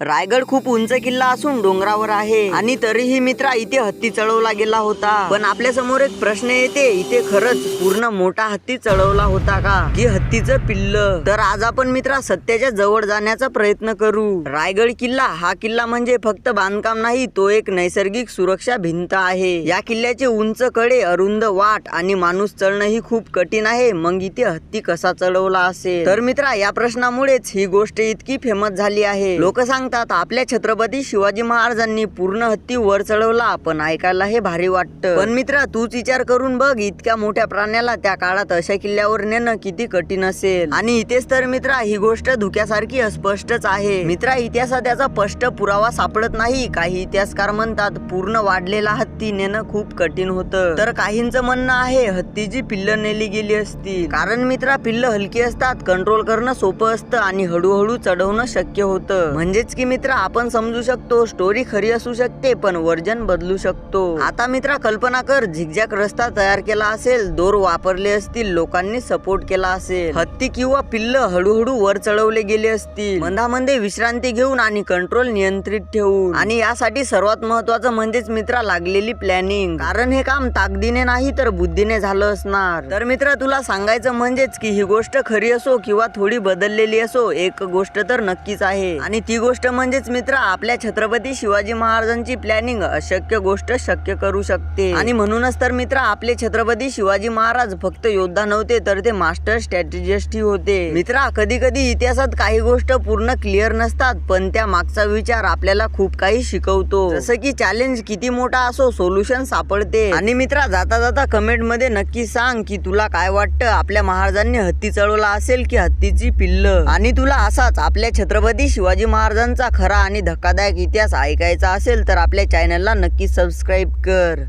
रायगड खूप उंच किल्ला असून डोंगरावर आहे आणि तरीही मित्रा इथे हत्ती चढवला गेला होता। पण आपल्या समोर एक प्रश्न येते, इथे खरंच पूर्ण मोठा हत्ती चढवला होता का की हत्तीचं पिल्ल? तर आज आपण मित्रा सत्याच्या जवळ जाण्याचा प्रयत्न करू। रायगड किल्ला हा किल्ला म्हणजे फक्त बांधकाम नाही, तो एक नैसर्गिक सुरक्षा भिंत आहे। या किल्ल्याचे उंच कडे, अरुंद वाट आणि माणूस चढणंही खूप कठीण आहे। मग इथे हत्ती कसा चढवला असेल? तर मित्रा या प्रश्नामुळेच ही गोष्ट इतकी फेमस झाली आहे। लोक सांगतात आपल्या छत्रपती शिवाजी महाराजांनी पूर्ण हत्ती वर चढवला, पण ऐकायला हे भारी वाटतं। पण मित्रा तूच विचार करून बघ, इतक्या मोठ्या प्राण्याला त्या काळात अशा किल्ल्यावर नेणं किती कठीण असेल। आणि इथेच तर मित्रा ही गोष्ट धुक्यासारखी अस्पष्टच आहे। मित्रा इतिहासात याचा स्पष्ट पुरावा सापडत नाही। काही इतिहासकार म्हणतात पूर्ण वाढलेला हत्ती नेणं खूप कठीण होतं, तर काहींचं म्हणणं आहे हत्तीची पिल्ल नेली गेली असती। कारण मित्रा पिल्ल हलकी असतात, कंट्रोल करणं सोपं असतं आणि हळूहळू चढवणं शक्य होतं। म्हणजेच की मित्रा आपण समजू शकतो स्टोरी खरी असू शकते, पण वर्जन बदलू शकतो। आता मित्रा कल्पना कर, झिगझॅग रस्ता तयार केला असेल, दोर वापरले असतील, लोकांनी सपोर्ट केला असेल, हत्ती किंवा पिल्ल हळूहळू वर चढवले गेले असतील, मंदामध्ये विश्रांती घेऊन आणि कंट्रोल नियंत्रित ठेवून। आणि यासाठी सर्वात महत्वाचं म्हणजेच मित्रा लागलेली प्लॅनिंग। कारण हे काम ताकदीने नाही तर बुद्धीने झालं असणार। तर मित्रा तुला सांगायचं म्हणजेच की ही गोष्ट खरी असो किंवा थोडी बदललेली असो, एक गोष्ट तर नक्कीच आहे, आणि ती गोष्ट म्हणजेच मित्रा आपल्या छत्रपती शिवाजी महाराजांची प्लॅनिंग अशक्य गोष्ट शक्य करू शकते। आणि म्हणूनच तर मित्रा आपले छत्रपती शिवाजी महाराज फक्त योद्धा नव्हते, तर ते मास्टर स्ट्रॅटेजिस्ट होते। मित्रा कधी कधी इतिहासात काही गोष्ट पूर्ण क्लिअर नसतात, पण त्या मागचा विचार आपल्याला खूप काही शिकवतो। जसं की चॅलेंज किती मोठा असो, सोल्युशन सापडते। आणि मित्रा जाता जाता कमेंट मध्ये नक्की सांग की तुला काय वाटतं, आपल्या महाराजांनी हत्ती चढवला असेल की हत्तीची पिल्ल? आणि तुला असाच आपल्या छत्रपती शिवाजी महाराजांचा खरा आणि धक्कादायक इतिहास ऐकायचा असेल तर आपल्या चॅनलला नक्की सबस्क्राईब कर।